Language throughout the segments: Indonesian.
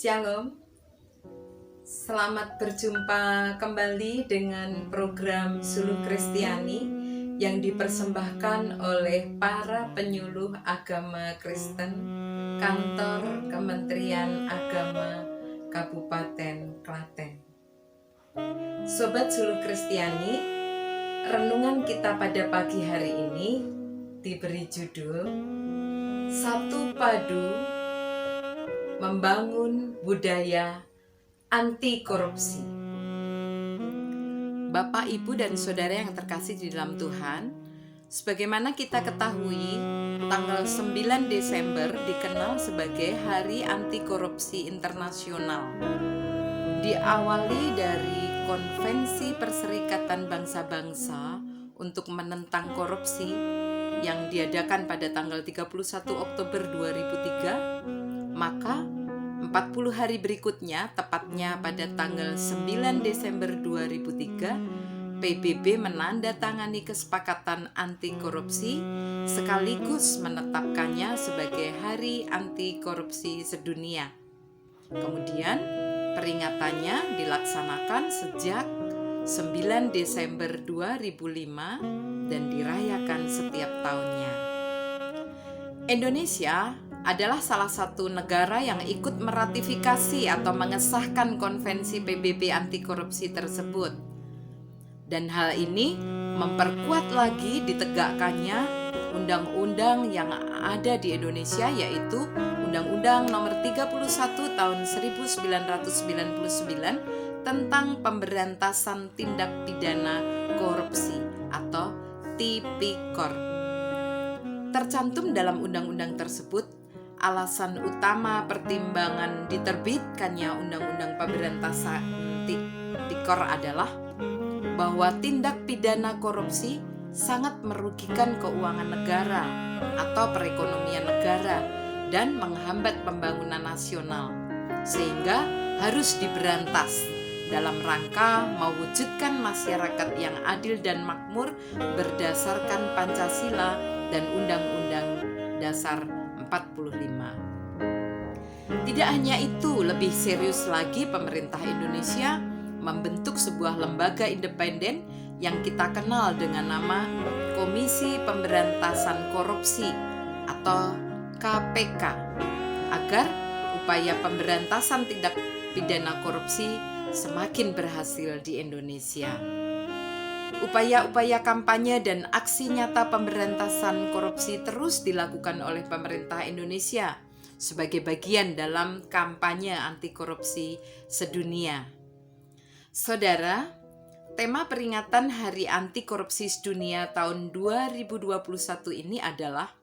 Shalom, selamat berjumpa kembali dengan program Suluh Kristiani yang dipersembahkan oleh para penyuluh agama Kristen Kantor Kementerian Agama Kabupaten Klaten. Sobat Suluh Kristiani, renungan kita pada pagi hari ini diberi judul Satu Padu Membangun Budaya Anti Korupsi. Bapak, Ibu, dan Saudara yang terkasih di dalam Tuhan, sebagaimana kita ketahui, tanggal 9 Desember dikenal sebagai Hari Anti Korupsi Internasional. Diawali dari Konvensi Perserikatan Bangsa-Bangsa untuk menentang korupsi yang diadakan pada tanggal 31 Oktober 2003, maka 40 hari berikutnya, tepatnya pada tanggal 9 Desember 2003, PBB menandatangani kesepakatan anti korupsi sekaligus menetapkannya sebagai Hari Anti Korupsi Sedunia. Kemudian peringatannya dilaksanakan sejak 9 Desember 2005 dan dirayakan setiap tahunnya. Indonesia adalah salah satu negara yang ikut meratifikasi atau mengesahkan konvensi PBB anti korupsi tersebut. Dan hal ini memperkuat lagi ditegakkannya undang-undang yang ada di Indonesia, yaitu Undang-Undang Nomor 31 Tahun 1999 tentang Pemberantasan Tindak Pidana Korupsi atau Tipikor. Tercantum dalam undang-undang tersebut alasan utama pertimbangan diterbitkannya Undang-Undang Pemberantasan Tipikor adalah bahwa tindak pidana korupsi sangat merugikan keuangan negara atau perekonomian negara dan menghambat pembangunan nasional, sehingga harus diberantas dalam rangka mewujudkan masyarakat yang adil dan makmur berdasarkan Pancasila dan Undang-Undang Dasar 45. Tidak hanya itu, lebih serius lagi pemerintah Indonesia membentuk sebuah lembaga independen yang kita kenal dengan nama Komisi Pemberantasan Korupsi atau KPK, agar upaya pemberantasan tindak pidana korupsi semakin berhasil di Indonesia. Upaya-upaya kampanye dan aksi nyata pemberantasan korupsi terus dilakukan oleh pemerintah Indonesia sebagai bagian dalam kampanye anti korupsi sedunia. Saudara, tema peringatan Hari Anti Korupsi Sedunia tahun 2021 ini adalah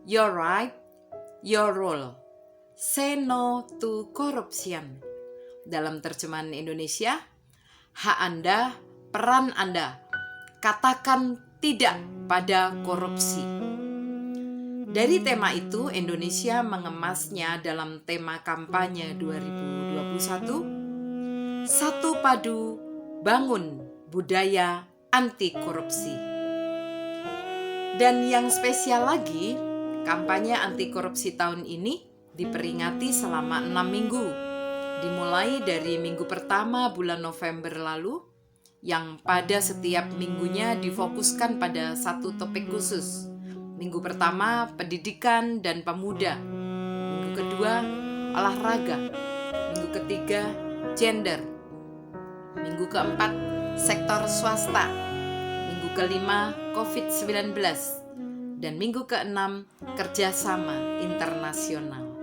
Your Right, Your Role. Say No to Corruption. Dalam terjemahan Indonesia, hak Anda, peran Anda. Katakan tidak pada korupsi. Dari tema itu, Indonesia mengemasnya dalam tema kampanye 2021, Satu Padu Bangun Budaya Anti Korupsi. Dan yang spesial lagi, kampanye anti korupsi tahun ini diperingati selama 6 minggu, dimulai dari minggu pertama bulan November lalu, yang pada setiap minggunya difokuskan pada satu topik khusus. Minggu pertama, pendidikan dan pemuda. Minggu kedua, olahraga. Minggu ketiga, gender. Minggu keempat, sektor swasta. Minggu kelima, COVID-19. Dan minggu keenam, kerjasama internasional.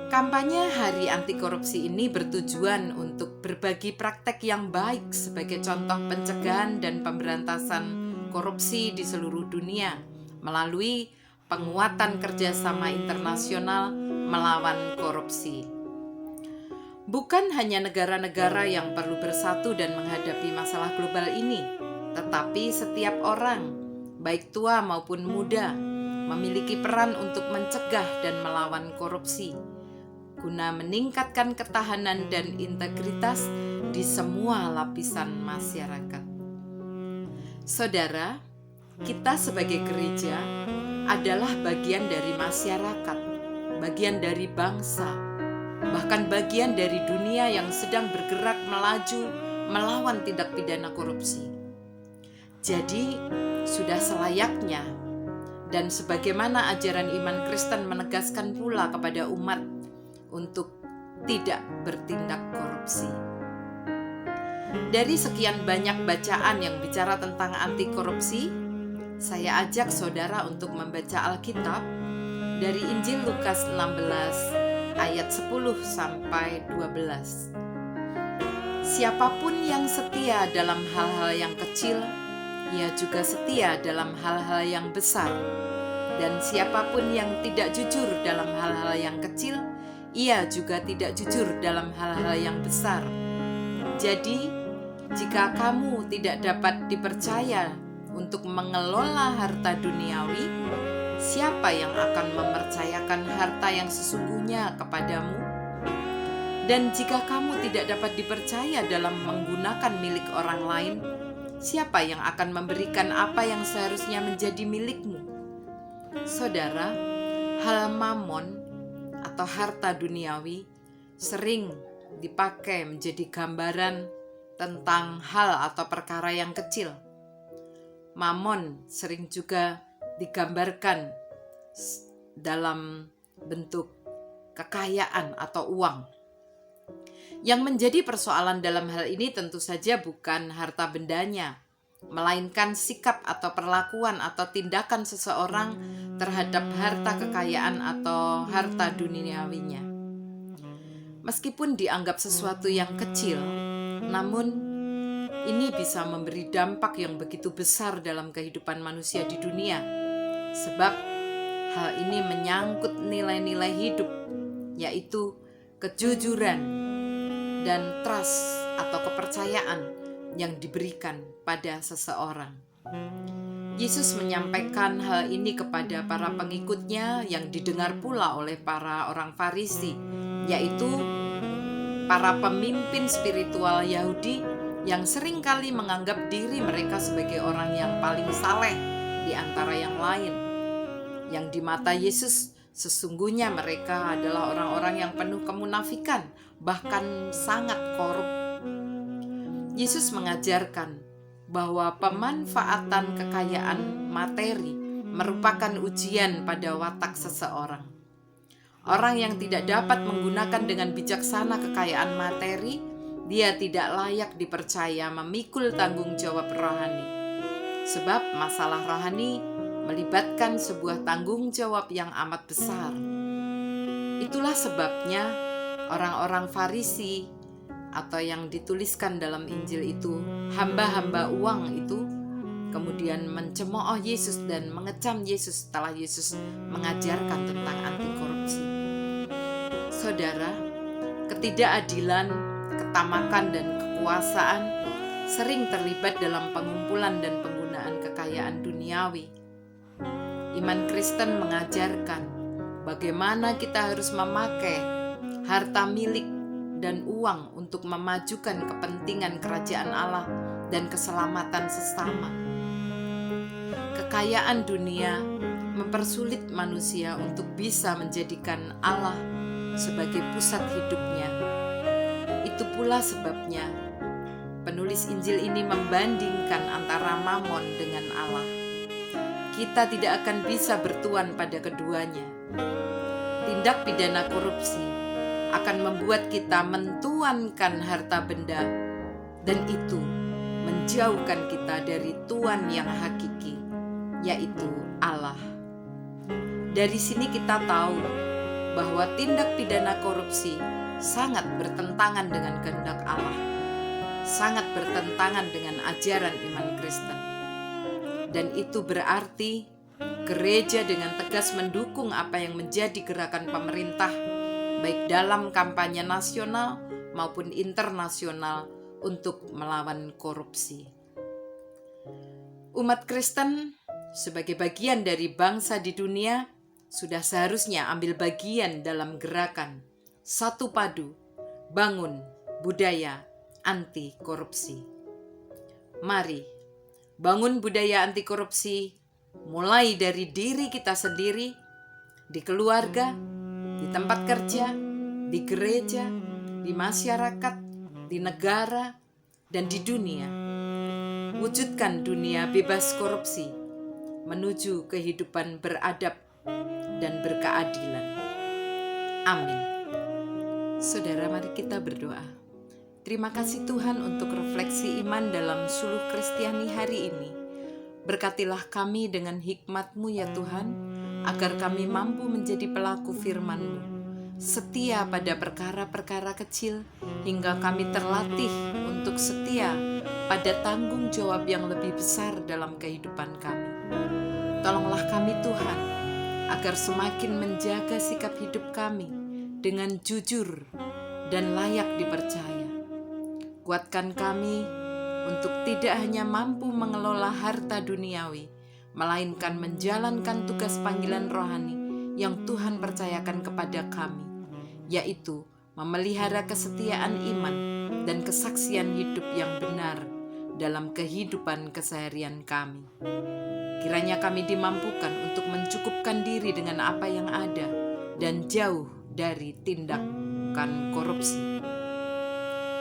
Kampanye Hari Anti Korupsi ini bertujuan untuk berbagi praktek yang baik sebagai contoh pencegahan dan pemberantasan korupsi di seluruh dunia melalui penguatan kerjasama internasional melawan korupsi. Bukan hanya negara-negara yang perlu bersatu dan menghadapi masalah global ini, tetapi setiap orang, baik tua maupun muda, memiliki peran untuk mencegah dan melawan korupsi, guna meningkatkan ketahanan dan integritas di semua lapisan masyarakat. Saudara, kita sebagai gereja adalah bagian dari masyarakat, bagian dari bangsa, bahkan bagian dari dunia yang sedang bergerak melaju melawan tindak pidana korupsi. Jadi, sudah selayaknya dan sebagaimana ajaran iman Kristen menegaskan pula kepada umat untuk tidak bertindak korupsi. Dari sekian banyak bacaan yang bicara tentang anti korupsi, saya ajak saudara untuk membaca Alkitab dari Injil Lukas 16 ayat 10 sampai 12. Siapapun yang setia dalam hal-hal yang kecil, ia juga setia dalam hal-hal yang besar. Dan siapapun yang tidak jujur dalam hal-hal yang kecil, ia juga tidak jujur dalam hal-hal yang besar. Jadi, jika kamu tidak dapat dipercaya untuk mengelola harta duniawi, siapa yang akan mempercayakan harta yang sesungguhnya kepadamu? Dan jika kamu tidak dapat dipercaya dalam menggunakan milik orang lain, siapa yang akan memberikan apa yang seharusnya menjadi milikmu? Saudara, hal mamon atau harta duniawi sering dipakai menjadi gambaran tentang hal atau perkara yang kecil. Mamon sering juga digambarkan dalam bentuk kekayaan atau uang. Yang menjadi persoalan dalam hal ini tentu saja bukan harta bendanya, melainkan sikap atau perlakuan atau tindakan seseorang terhadap harta kekayaan atau harta duniawinya. Meskipun dianggap sesuatu yang kecil, namun ini bisa memberi dampak yang begitu besar dalam kehidupan manusia di dunia, sebab hal ini menyangkut nilai-nilai hidup, yaitu kejujuran dan trust atau kepercayaan yang diberikan pada seseorang. Yesus menyampaikan hal ini kepada para pengikutnya yang didengar pula oleh para orang Farisi, yaitu para pemimpin spiritual Yahudi yang seringkali menganggap diri mereka sebagai orang yang paling saleh di antara yang lain. Yang di mata Yesus, sesungguhnya mereka adalah orang-orang yang penuh kemunafikan, bahkan sangat korup. Yesus mengajarkan bahwa pemanfaatan kekayaan materi merupakan ujian pada watak seseorang. Orang yang tidak dapat menggunakan dengan bijaksana kekayaan materi, dia tidak layak dipercaya memikul tanggung jawab rohani. Sebab masalah rohani melibatkan sebuah tanggung jawab yang amat besar. Itulah sebabnya orang-orang Farisi atau yang dituliskan dalam Injil itu, hamba-hamba uang itu, kemudian mencemooh Yesus dan mengecam Yesus setelah Yesus mengajarkan tentang anti korupsi. Saudara, ketidakadilan, ketamakan, dan kekuasaan sering terlibat dalam pengumpulan dan penggunaan kekayaan duniawi. Iman Kristen mengajarkan bagaimana kita harus memakai harta milik dan uang untuk memajukan kepentingan kerajaan Allah dan keselamatan sesama. Kekayaan dunia mempersulit manusia untuk bisa menjadikan Allah sebagai pusat hidupnya. Itu pula sebabnya penulis Injil ini membandingkan antara mamon dengan Allah. Kita tidak akan bisa bertuan pada keduanya. Tindak pidana korupsi akan membuat kita mentuankan harta benda, dan itu menjauhkan kita dari Tuhan yang hakiki, yaitu Allah. Dari sini kita tahu bahwa tindak pidana korupsi sangat bertentangan dengan kehendak Allah, sangat bertentangan dengan ajaran iman Kristen. Dan itu berarti gereja dengan tegas mendukung apa yang menjadi gerakan pemerintah, baik dalam kampanye nasional maupun internasional untuk melawan korupsi. Umat Kristen sebagai bagian dari bangsa di dunia sudah seharusnya ambil bagian dalam gerakan Satu Padu, Bangun Budaya Anti Korupsi. Mari bangun budaya anti korupsi mulai dari diri kita sendiri, di keluarga, di tempat kerja, di di gereja, di masyarakat, di negara, dan di dunia. Wujudkan dunia bebas korupsi menuju kehidupan beradab dan berkeadilan. Amin. Saudara, mari kita berdoa. Terima kasih Tuhan untuk refleksi iman dalam Suluh Kristiani hari ini. Berkatilah kami dengan hikmat-Mu ya Tuhan, agar kami mampu menjadi pelaku firman-Mu, setia pada perkara-perkara kecil, hingga kami terlatih untuk setia pada tanggung jawab yang lebih besar dalam kehidupan kami. Tolonglah kami Tuhan, agar semakin menjaga sikap hidup kami dengan jujur dan layak dipercaya. Kuatkan kami untuk tidak hanya mampu mengelola harta duniawi, melainkan menjalankan tugas panggilan rohani yang Tuhan percayakan kepada kami, yaitu memelihara kesetiaan iman dan kesaksian hidup yang benar dalam kehidupan keseharian kami. Kiranya kami dimampukan untuk mencukupkan diri dengan apa yang ada dan jauh dari tindakan korupsi.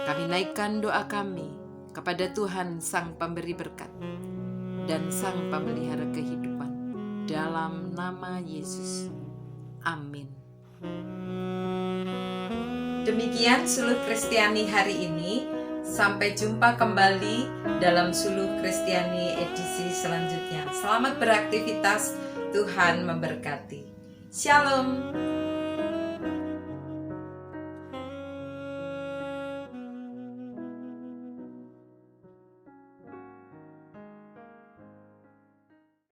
Kami naikkan doa kami kepada Tuhan Sang Pemberi Berkat dan Sang Pemelihara Kehidupan, dalam nama Yesus. Amin. Demikian Suluh Kristiani hari ini. Sampai jumpa kembali dalam Suluh Kristiani edisi selanjutnya. Selamat beraktivitas, Tuhan memberkati. Shalom.